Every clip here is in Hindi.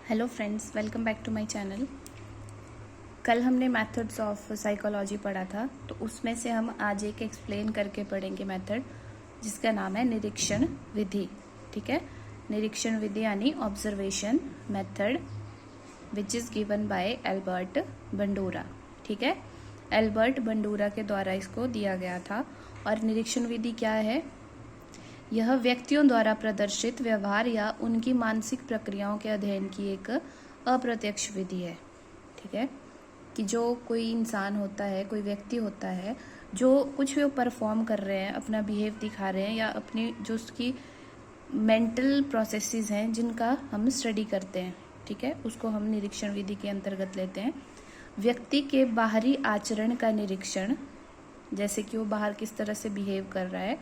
Hello friends, welcome back to my channel. कल हमने मेथड्स ऑफ साइकोलॉजी पढ़ा था, तो उसमें से हम आज एक एक्सप्लेन करके पढ़ेंगे मेथड, जिसका नाम है निरीक्षण विधि। ठीक है, निरीक्षण विधि यानी observation method, which is given by Albert Bandura. ठीक है, एल्बर्ट बंडूरा के द्वारा इसको दिया गया था। और निरीक्षण विधि क्या है? यह व्यक्तियों द्वारा प्रदर्शित व्यवहार या उनकी मानसिक प्रक्रियाओं के अध्ययन की एक अप्रत्यक्ष विधि है। ठीक है, कि जो कोई इंसान होता है, कोई व्यक्ति होता है, जो कुछ भी वो परफॉर्म कर रहे हैं, अपना बिहेव दिखा रहे हैं, या अपनी जो उसकी मेंटल प्रोसेसेस हैं जिनका हम स्टडी करते हैं, ठीक है, उसको हम निरीक्षण विधि के अंतर्गत लेते हैं। व्यक्ति के बाहरी आचरण का निरीक्षण, जैसे कि वो बाहर किस तरह से बिहेव कर रहा है,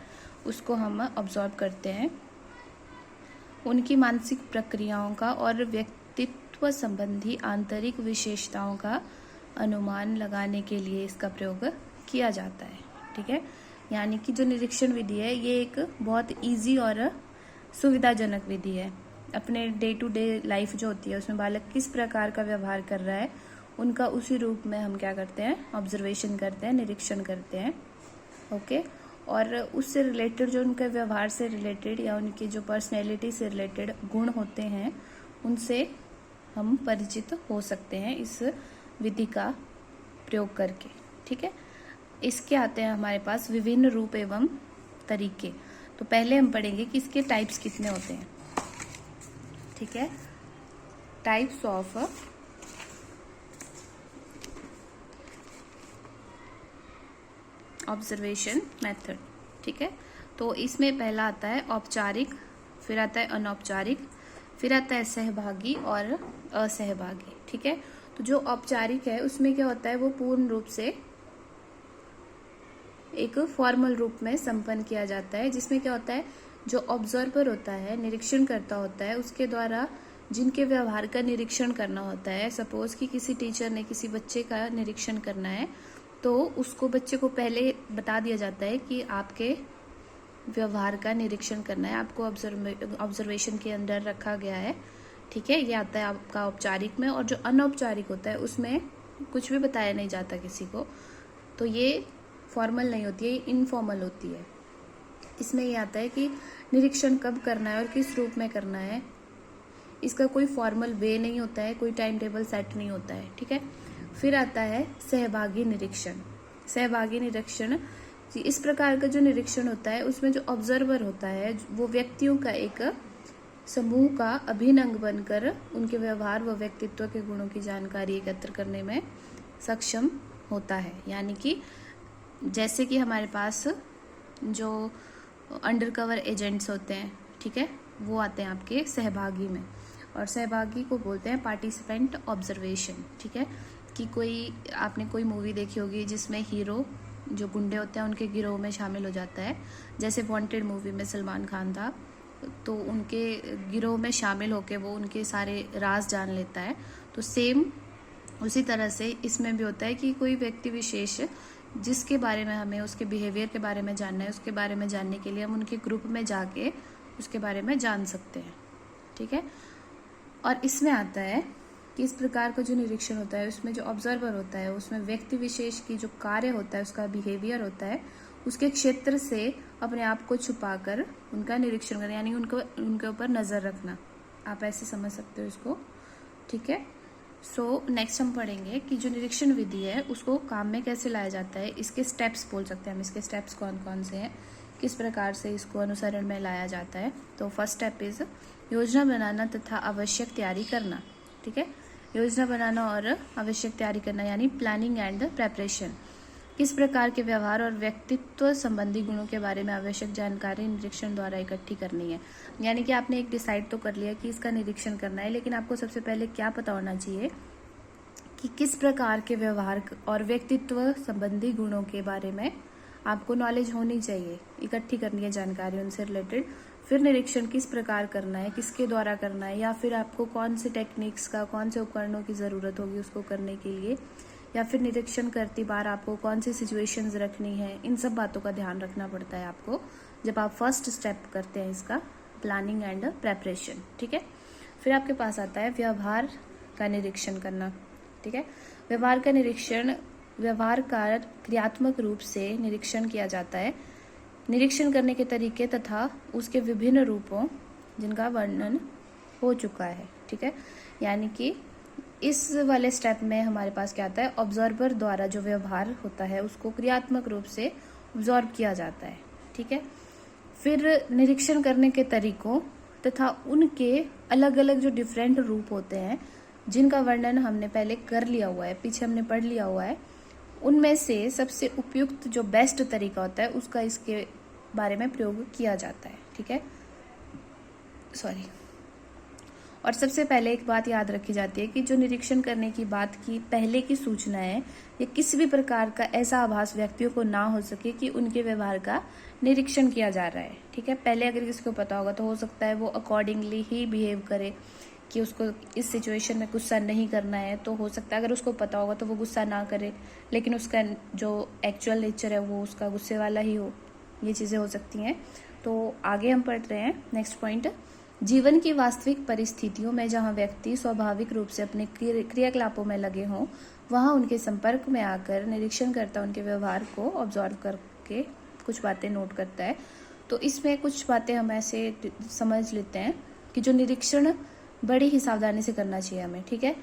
उसको हम ऑब्जर्व करते हैं। उनकी मानसिक प्रक्रियाओं का और व्यक्तित्व संबंधी आंतरिक विशेषताओं का अनुमान लगाने के लिए इसका प्रयोग किया जाता है। ठीक है, यानी कि जो निरीक्षण विधि है ये एक बहुत इजी और सुविधाजनक विधि है। अपने डे टू डे लाइफ जो होती है उसमें बालक किस प्रकार का व्यवहार कर रहा है, उनका उसी रूप में हम क्या करते हैं, ऑब्जर्वेशन करते हैं, निरीक्षण करते हैं। ओके, और उससे रिलेटेड जो उनके व्यवहार से रिलेटेड या उनकी जो पर्सनैलिटी से रिलेटेड गुण होते हैं, उनसे हम परिचित हो सकते हैं इस विधि का प्रयोग करके। ठीक है, इसके आते हैं हमारे पास विभिन्न रूप एवं तरीके। तो पहले हम पढ़ेंगे कि इसके टाइप्स कितने होते हैं। ठीक है, टाइप्स ऑफ ऑब्जर्वेशन मेथड। ठीक है, तो इसमें पहला आता है औपचारिक, फिर आता है अनौपचारिक, फिर आता है सहभागी और असहभागी। ठीक है, तो जो औपचारिक है उसमें क्या होता है, वो पूर्ण रूप से एक फॉर्मल रूप में संपन्न किया जाता है, जिसमें क्या होता है, जो ऑब्जर्वर होता है, निरीक्षण करता होता है, उसके द्वारा जिनके व्यवहार का निरीक्षण करना होता है। सपोज कि किसी टीचर ने किसी बच्चे का निरीक्षण करना है, तो उसको बच्चे को पहले बता दिया जाता है कि आपके व्यवहार का निरीक्षण करना है, आपको ऑब्जर्वेशन के अंदर रखा गया है। ठीक है, ये आता है आपका औपचारिक में। और जो अनौपचारिक होता है उसमें कुछ भी बताया नहीं जाता किसी को, तो ये फॉर्मल नहीं होती है, इनफॉर्मल होती है। इसमें ये आता है कि निरीक्षण कब करना है और किस रूप में करना है, इसका कोई फॉर्मल वे नहीं होता है, कोई टाइम टेबल सेट नहीं होता है। ठीक है, फिर आता है सहभागी निरीक्षण। सहभागी निरीक्षण इस प्रकार का जो निरीक्षण होता है उसमें जो ऑब्जर्वर होता है वो व्यक्तियों का एक समूह का अभिन्न अंग बनकर उनके व्यवहार व व्यक्तित्व के गुणों की जानकारी एकत्र करने में सक्षम होता है। यानी कि जैसे कि हमारे पास जो अंडरकवर एजेंट्स होते हैं, ठीक है, वो आते हैं आपके सहभागी में, और सहभागी को बोलते हैं पार्टिसिपेंट ऑब्जर्वेशन। ठीक है, कि कोई आपने कोई मूवी देखी होगी जिसमें हीरो जो गुंडे होते हैं उनके गिरोह में शामिल हो जाता है। जैसे वांटेड मूवी में सलमान खान था, तो उनके गिरोह में शामिल होकर वो उनके सारे राज जान लेता है। तो सेम उसी तरह से इसमें भी होता है कि कोई व्यक्ति विशेष जिसके बारे में हमें उसके बिहेवियर के बारे में जानना है, उसके बारे में जानने के लिए हम उनके ग्रुप में जाके उसके बारे में जान सकते हैं। ठीक है, और इसमें आता है कि इस प्रकार का जो निरीक्षण होता है उसमें जो ऑब्जर्वर होता है उसमें व्यक्ति विशेष की जो कार्य होता है, उसका बिहेवियर होता है, उसके क्षेत्र से अपने आप को छुपाकर उनका निरीक्षण करना, यानी उनके ऊपर नज़र रखना। आप ऐसे समझ सकते हो इसको। ठीक है, सो नेक्स्ट हम पढ़ेंगे कि जो निरीक्षण विधि है उसको काम में कैसे लाया जाता है। इसके स्टेप्स बोल सकते हैं हम, इसके स्टेप्स कौन कौन से हैं, किस प्रकार से इसको अनुसरण में लाया जाता है। तो फर्स्ट स्टेप इज योजना बनाना तथा आवश्यक तैयारी करना। ठीक है, योजना बनाना और आवश्यक तैयारी करना यानी प्लानिंग एंड प्रेपरेशन। किस प्रकार के व्यवहार और व्यक्तित्व संबंधी गुणों के बारे में आवश्यक जानकारी निरीक्षण द्वारा इकट्ठी करनी है। यानी कि आपने एक डिसाइड तो कर लिया कि इसका निरीक्षण करना है, लेकिन आपको सबसे पहले क्या पता होना चाहिए कि किस प्रकार के व्यवहार और व्यक्तित्व संबंधी गुणों के बारे में आपको नॉलेज होनी चाहिए, इकट्ठी करनी है जानकारी उनसे रिलेटेड। फिर निरीक्षण किस प्रकार करना है, किसके द्वारा करना है, या फिर आपको कौन से टेक्निक्स का, कौन से उपकरणों की ज़रूरत होगी उसको करने के लिए, या फिर निरीक्षण करती बार आपको कौन सी सिचुएशंस रखनी है। इन सब बातों का ध्यान रखना पड़ता है आपको जब आप फर्स्ट स्टेप करते हैं इसका, प्लानिंग एंड प्रेपरेशन। ठीक है, फिर आपके पास आता है व्यवहार का निरीक्षण करना। ठीक है, व्यवहार का निरीक्षण, व्यवहार का क्रियात्मक रूप से निरीक्षण किया जाता है। निरीक्षण करने के तरीके तथा उसके विभिन्न रूपों जिनका वर्णन हो चुका है। ठीक है, यानी कि इस वाले स्टेप में हमारे पास क्या आता है, ऑब्जर्वर द्वारा जो व्यवहार होता है उसको क्रियात्मक रूप से ऑब्जर्व किया जाता है। ठीक है, फिर निरीक्षण करने के तरीकों तथा उनके अलग अलग जो डिफरेंट रूप होते हैं जिनका वर्णन हमने पहले कर लिया हुआ है, पीछे हमने पढ़ लिया हुआ है, उनमें से सबसे उपयुक्त जो बेस्ट तरीका होता है उसका इसके बारे में प्रयोग किया जाता है। ठीक है, सॉरी। और सबसे पहले एक बात याद रखी जाती है कि जो निरीक्षण करने की बात की पहले की सूचना है, या किसी भी प्रकार का ऐसा आभास व्यक्तियों को ना हो सके कि उनके व्यवहार का निरीक्षण किया जा रहा है। ठीक है, पहले अगर किसी को पता होगा तो हो सकता है वो अकॉर्डिंगली ही बिहेव करे कि उसको इस सिचुएशन में गुस्सा नहीं करना है, तो हो सकता है अगर उसको पता होगा तो वो गुस्सा ना करे, लेकिन उसका जो एक्चुअल नेचर है वो उसका गुस्से वाला ही हो। ये चीज़ें हो सकती हैं। तो आगे हम पढ़ रहे हैं नेक्स्ट पॉइंट, जीवन की वास्तविक परिस्थितियों में जहां व्यक्ति स्वाभाविक रूप से अपने क्रियाकलापों में लगे हों, वहां उनके संपर्क में आकर निरीक्षणकर्ता उनके व्यवहार को ऑब्जर्व करके कुछ बातें नोट करता है। तो इसमें कुछ बातें हम ऐसे समझ लेते हैं कि जो निरीक्षण बड़ी ही सावधानी से करना चाहिए हमें। ठीक है,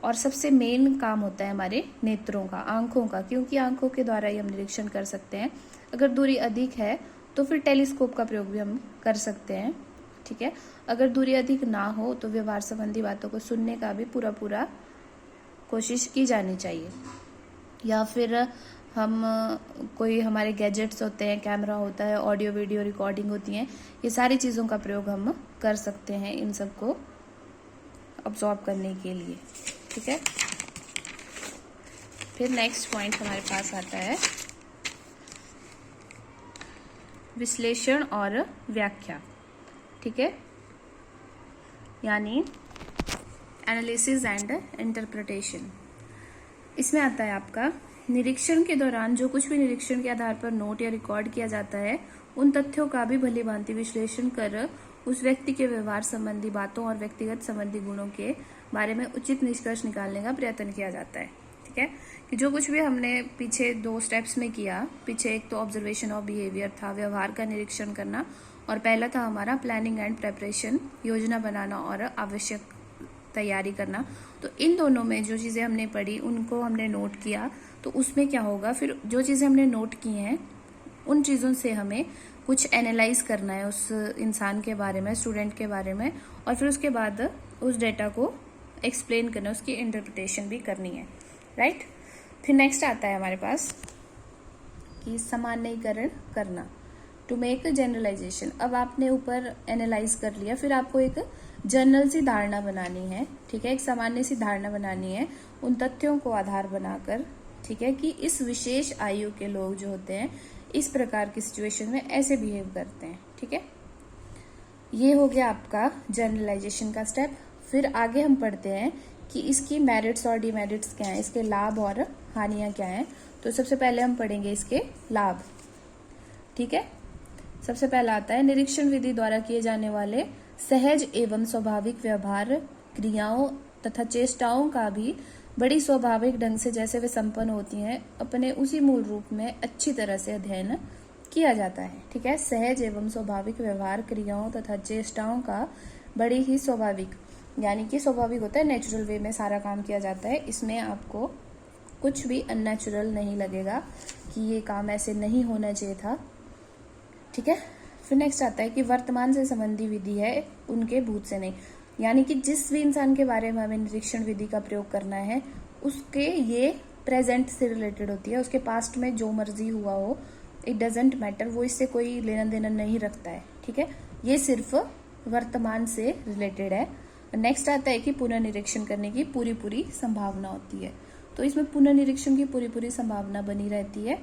और सबसे मेन काम होता है हमारे नेत्रों का, आंखों का, क्योंकि आंखों के द्वारा ही हम निरीक्षण कर सकते हैं। अगर दूरी अधिक है तो फिर टेलीस्कोप का प्रयोग भी हम कर सकते हैं। ठीक है, अगर दूरी अधिक ना हो तो व्यवहार संबंधी बातों को सुनने का भी पूरा कोशिश की जानी चाहिए। या फिर हम कोई हमारे गैजेट्स होते हैं, कैमरा होता है, ऑडियो वीडियो रिकॉर्डिंग होती हैं, ये सारी चीज़ों का प्रयोग हम कर सकते हैं इन सबको ऑब्जॉर्व करने के लिए। ठीक है, फिर नेक्स्ट पॉइंट हमारे पास आता है विश्लेषण और व्याख्या। ठीक है, यानी एनालिसिस एंड इंटरप्रिटेशन। इसमें आता है आपका निरीक्षण के दौरान जो कुछ भी निरीक्षण के आधार पर नोट या रिकॉर्ड किया जाता है, उन तथ्यों का भी भली भांति विश्लेषण कर उस व्यक्ति के व्यवहार संबंधी बातों और व्यक्तिगत संबंधी गुणों के बारे में उचित निष्कर्ष निकालने का प्रयत्न किया जाता है। ठीक है, कि जो कुछ भी हमने पीछे 2 स्टेप्स में किया, पीछे एक तो ऑब्जर्वेशन ऑफ बिहेवियर था, व्यवहार का निरीक्षण करना, और पहला था हमारा प्लानिंग एंड प्रेपरेशन, योजना बनाना और आवश्यक तैयारी करना। तो इन दोनों में जो चीज़ें हमने पढ़ी उनको हमने नोट किया, तो उसमें क्या होगा, फिर जो चीज़ें हमने नोट की हैं उन चीज़ों से हमें कुछ एनालाइज करना है उस इंसान के बारे में, स्टूडेंट के बारे में, और फिर उसके बाद उस डेटा को एक्सप्लेन करना, उसकी इंटरप्रिटेशन भी करनी है। राइट, फिर नेक्स्ट आता है हमारे पास कि सामान्यीकरण करना, टू मेक जनरलाइजेशन। अब आपने ऊपर एनालाइज कर लिया, फिर आपको एक जनरल सी धारणा बनानी है। ठीक है, एक सामान्य सी धारणा बनानी है उन तथ्यों को आधार बनाकर। ठीक है, कि इस विशेष आयु के लोग जो होते हैं इस प्रकार की सिचुएशन में ऐसे बिहेव करते हैं। ठीक है, ये हो गया आपका जनरलाइजेशन का स्टेप। फिर आगे हम पढ़ते हैं कि इसकी मेरिट्स और डिमेरिट्स क्या हैं, इसके लाभ और हानियां क्या हैं। तो सबसे पहले हम पढ़ेंगे इसके लाभ। ठीक है, सबसे पहला आता है निरीक्षण विधि द्वारा किए जाने वाले सहज एवं स्वाभाविक व्यवहार, क्रियाओं तथा चेष्टाओं का भी बड़ी स्वाभाविक ढंग से जैसे वे संपन्न होती हैं अपने उसी मूल रूप में अच्छी तरह से अध्ययन किया जाता है। ठीक है, सहज एवं स्वाभाविक व्यवहार, क्रियाओं तथा चेष्टाओं का बड़ी ही स्वाभाविक, यानी कि स्वाभाविक होता है, नेचुरल वे में सारा काम किया जाता है। इसमें आपको कुछ भी अननेचुरल नहीं लगेगा कि ये काम ऐसे नहीं होना चाहिए था। ठीक है, फिर नेक्स्ट आता है कि वर्तमान से संबंधी विधि है, उनके भूत से नहीं, यानी कि जिस भी इंसान के बारे में हमें निरीक्षण विधि का प्रयोग करना है उसके ये प्रेजेंट से रिलेटेड होती है। उसके पास्ट में जो मर्जी हुआ हो, इट डजेंट मैटर, वो इससे कोई लेना देना नहीं रखता है। ठीक है, ये सिर्फ वर्तमान से रिलेटेड है। नेक्स्ट आता है कि पुनर्निरीक्षण करने की पूरी संभावना होती है। तो इसमें पुनर्निरीक्षण की पूरी संभावना बनी रहती है।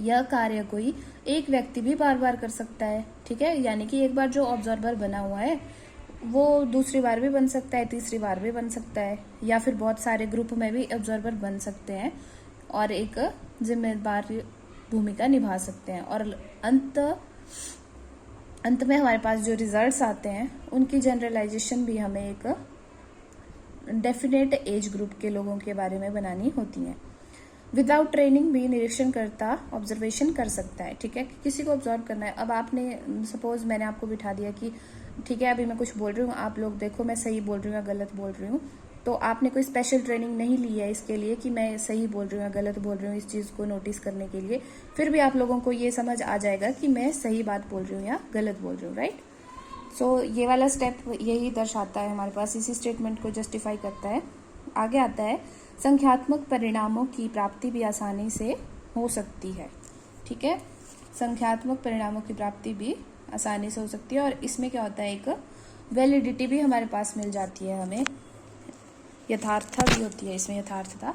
यह कार्य कोई एक व्यक्ति भी बार बार कर सकता है। ठीक है, यानी कि एक बार जो ऑब्जर्वर बना हुआ है वो दूसरी बार भी बन सकता है, तीसरी बार भी बन सकता है, या फिर बहुत सारे ग्रुप में भी ऑब्जर्वर बन सकते हैं और एक जिम्मेदार भूमिका निभा सकते हैं। और अंत में हमारे पास जो रिजल्ट्स आते हैं उनकी जनरलाइजेशन भी हमें एक डेफिनेट एज ग्रुप के लोगों के बारे में बनानी होती है। विदाउट ट्रेनिंग भी निरीक्षण करता ऑब्जर्वेशन कर सकता है, ठीक है, कि किसी को ऑब्जर्व करना है। अब आपने सपोज मैंने आपको बिठा दिया कि ठीक है अभी मैं कुछ बोल रही हूँ, आप लोग देखो मैं सही बोल रही हूँ या गलत बोल रही हूँ, तो आपने कोई स्पेशल ट्रेनिंग नहीं ली है इसके लिए कि मैं सही बोल रही हूँ या गलत बोल रही हूँ इस चीज़ को नोटिस करने के लिए, फिर भी आप लोगों को ये समझ आ जाएगा कि मैं सही बात बोल रही हूँ या गलत बोल रही हूँ, राइट। सो ये वाला स्टेप यही दर्शाता है हमारे पास, इसी स्टेटमेंट को जस्टिफाई करता है। आगे आता है संख्यात्मक परिणामों की प्राप्ति भी आसानी से हो सकती है, ठीक है, संख्यात्मक परिणामों की प्राप्ति भी आसानी से हो सकती है। और इसमें क्या होता है, एक वैलिडिटी भी हमारे पास मिल जाती है, हमें यथार्थता भी होती है इसमें, यथार्थता,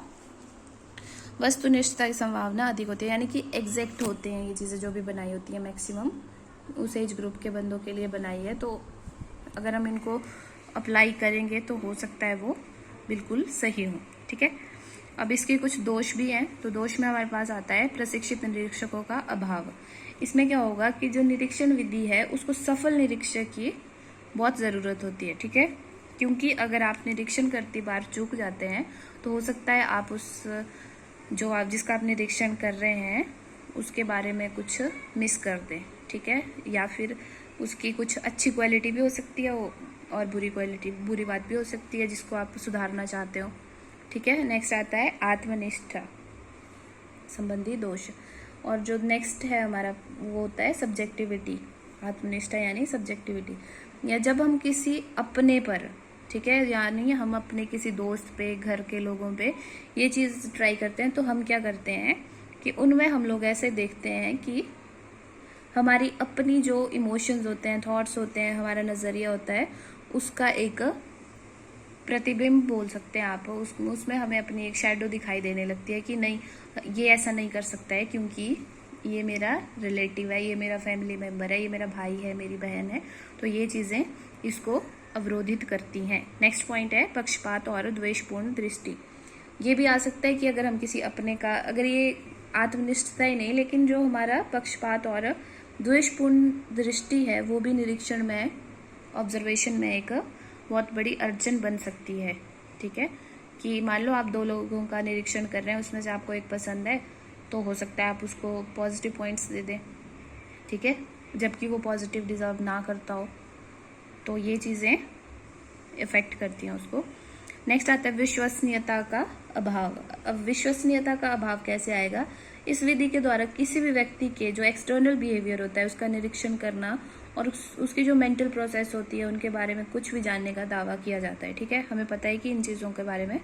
वस्तुनिष्ठता की संभावना अधिक होती है, यानी कि एग्जैक्ट होते हैं ये चीज़ें जो भी बनाई होती है, मैक्सिमम उस एज ग्रुप के बंदों के लिए बनाई है। तो अगर हम इनको अप्लाई करेंगे तो हो सकता है वो बिल्कुल सही हो, ठीक है। अब इसके कुछ दोष भी हैं, तो दोष में हमारे पास आता है प्रशिक्षित निरीक्षकों का अभाव। इसमें क्या होगा कि जो निरीक्षण विधि है उसको सफल निरीक्षक की बहुत ज़रूरत होती है, ठीक है, क्योंकि अगर आप निरीक्षण करती बार चूक जाते हैं तो हो सकता है आप उस जो आप जिसका आप निरीक्षण कर रहे हैं उसके बारे में कुछ मिस कर दें, ठीक है, या फिर उसकी कुछ अच्छी क्वालिटी भी हो सकती है और बुरी बात भी हो सकती है जिसको आप सुधारना चाहते हो, ठीक है। नेक्स्ट आता है आत्मनिष्ठा संबंधी दोष, और जो नेक्स्ट है हमारा वो होता है सब्जेक्टिविटी। आत्मनिष्ठा यानी सब्जेक्टिविटी, या जब हम किसी अपने पर, ठीक है, यानी हम अपने किसी दोस्त पे, घर के लोगों पे ये चीज़ ट्राई करते हैं तो हम क्या करते हैं कि उनमें हम लोग ऐसे देखते हैं कि हमारी अपनी जो इमोशंस होते हैं, थॉट्स होते हैं, हमारा नज़रिया होता है, उसका एक प्रतिबिंब बोल सकते हैं आप, उसमें हमें अपनी एक शैडो दिखाई देने लगती है कि नहीं ये ऐसा नहीं कर सकता है क्योंकि ये मेरा रिलेटिव है, ये मेरा फैमिली मेम्बर है, ये मेरा भाई है, मेरी बहन है, तो ये चीज़ें इसको अवरोधित करती हैं। नेक्स्ट पॉइंट है पक्षपात और द्वेषपूर्ण दृष्टि। ये भी आ सकता है कि अगर हम किसी अपने का, अगर ये आत्मनिष्ठता ही नहीं लेकिन जो हमारा पक्षपात और द्वेषपूर्ण दृष्टि है वो भी निरीक्षण में, ऑब्जर्वेशन में एक बहुत बड़ी अड़चन बन सकती है, ठीक है, कि मान लो आप दो लोगों का निरीक्षण कर रहे हैं, उसमें से आपको एक पसंद है तो हो सकता है आप उसको पॉजिटिव पॉइंट्स दे दें, ठीक है, जबकि वो पॉजिटिव डिजर्व ना करता हो, तो ये चीज़ें इफेक्ट करती हैं उसको। नेक्स्ट आता है विश्वसनीयता का अभाव। अब विश्वसनीयता का अभाव कैसे आएगा, इस विधि के द्वारा किसी भी व्यक्ति के जो एक्सटर्नल बिहेवियर होता है उसका निरीक्षण करना और उसकी जो मेंटल प्रोसेस होती है उनके बारे में कुछ भी जानने का दावा किया जाता है, ठीक है, हमें पता है कि इन चीज़ों के बारे में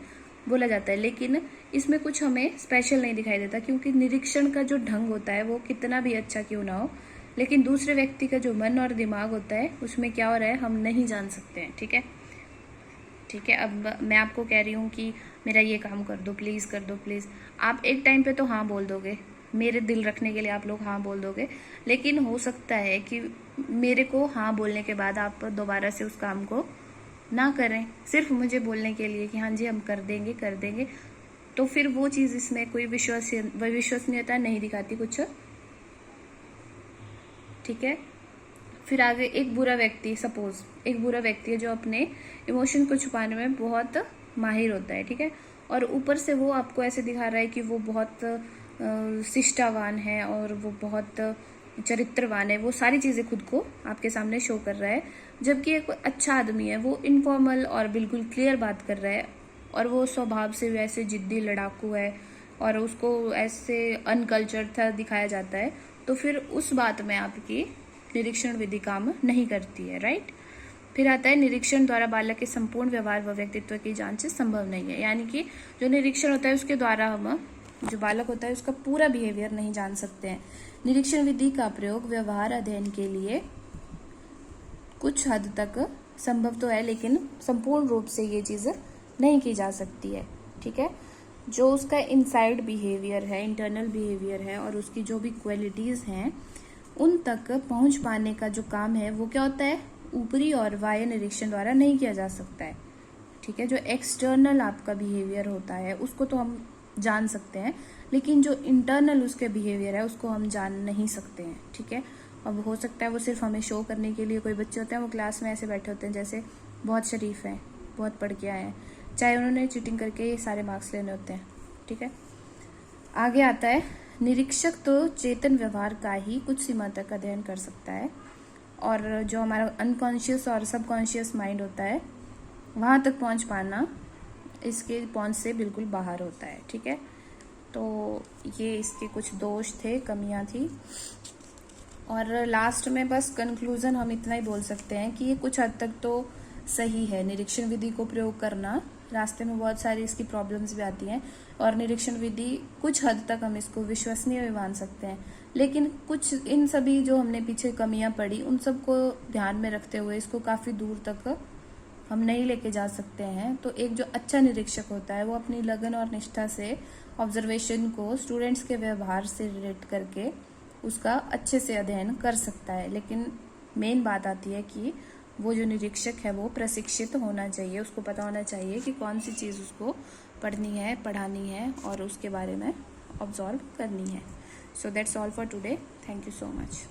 बोला जाता है, लेकिन इसमें कुछ हमें स्पेशल नहीं दिखाई देता क्योंकि निरीक्षण का जो ढंग होता है वो कितना भी अच्छा क्यों ना हो, लेकिन दूसरे व्यक्ति का जो मन और दिमाग होता है उसमें क्या हो रहा है हम नहीं जान सकते हैं, ठीक है, ठीक है। अब मैं आपको कह रही हूँ कि मेरा ये काम कर दो प्लीज़, कर दो प्लीज़, आप एक टाइम पे तो हाँ बोल दोगे, मेरे दिल रखने के लिए आप लोग हाँ बोल दोगे, लेकिन हो सकता है कि मेरे को हाँ बोलने के बाद आप दोबारा से उस काम को ना करें, सिर्फ मुझे बोलने के लिए कि हाँ जी हम कर देंगे, तो फिर वो चीज़ इसमें कोई विश्वसनीयता नहीं दिखाती कुछ, ठीक है। फिर आगे एक बुरा व्यक्ति, सपोज एक बुरा व्यक्ति है जो अपने इमोशन को छुपाने में बहुत माहिर होता है, ठीक है, और ऊपर से वो आपको ऐसे दिखा रहा है कि वो बहुत शिष्टावान है और वो बहुत चरित्रवान है, वो सारी चीज़ें खुद को आपके सामने शो कर रहा है, जबकि एक अच्छा आदमी है, वो इनफॉर्मल और बिल्कुल क्लियर बात कर रहा है और वो स्वभाव से वैसे जिद्दी लड़ाकू है और उसको ऐसे अनकल्चर्ड था दिखाया जाता है, तो फिर उस बात में आपकी निरीक्षण विधि काम नहीं करती है, राइट। फिर आता है निरीक्षण द्वारा बालक के संपूर्ण व्यवहार व व्यक्तित्व की जांच संभव नहीं है, यानी कि जो निरीक्षण होता है उसके द्वारा हम जो बालक होता है उसका पूरा बिहेवियर नहीं जान सकते हैं। निरीक्षण विधि का प्रयोग व्यवहार अध्ययन के लिए कुछ हद तक संभव तो है लेकिन संपूर्ण रूप से ये चीज़ नहीं की जा सकती है, ठीक है। जो उसका इनसाइड बिहेवियर है, इंटरनल बिहेवियर है और उसकी जो भी क्वालिटीज़ हैं उन तक पहुंच पाने का जो काम है वो क्या होता है, ऊपरी और बाह्य निरीक्षण द्वारा नहीं किया जा सकता है, ठीक है। जो एक्सटर्नल आपका बिहेवियर होता है उसको तो हम जान सकते हैं, लेकिन जो इंटरनल उसके बिहेवियर है उसको हम जान नहीं सकते हैं, ठीक है। अब हो सकता है वो सिर्फ हमें शो करने के लिए, कोई बच्चे होते हैं वो क्लास में ऐसे बैठे होते हैं जैसे बहुत शरीफ हैं, बहुत पढ़ के आए हैं, चाहे उन्होंने चीटिंग करके ये सारे मार्क्स लेने होते हैं। ठीक है, आगे आता है निरीक्षक तो चेतन व्यवहार का ही कुछ सीमा तक अध्ययन कर सकता है, और जो हमारा अनकॉन्शियस और सबकॉन्शियस माइंड होता है वहाँ तक पहुँच पाना इसके पहुँच से बिल्कुल बाहर होता है। ठीक है, तो ये इसके कुछ दोष थे, कमियां थी। और लास्ट में बस कंक्लूजन हम इतना ही बोल सकते हैं कि ये कुछ हद तक तो सही है। निरीक्षण विधि को प्रयोग करना, रास्ते में बहुत सारी इसकी प्रॉब्लम्स भी आती हैं, और निरीक्षण विधि कुछ हद तक हम इसको विश्वसनीय भी मान सकते हैं, लेकिन कुछ इन सभी जो हमने पीछे कमियां पड़ी उन सबको ध्यान में रखते हुए इसको काफ़ी दूर तक हम नहीं लेके जा सकते हैं। तो एक जो अच्छा निरीक्षक होता है वो अपनी लगन और निष्ठा से ऑब्जर्वेशन को स्टूडेंट्स के व्यवहार से रिलेट करके उसका अच्छे से अध्ययन कर सकता है, लेकिन मेन बात आती है कि वो जो निरीक्षक है वो प्रशिक्षित होना चाहिए, उसको पता होना चाहिए कि कौन सी चीज़ उसको पढ़नी है, पढ़ानी है और उसके बारे में ऑब्जर्व करनी है। So that's all for today. Thank you so much.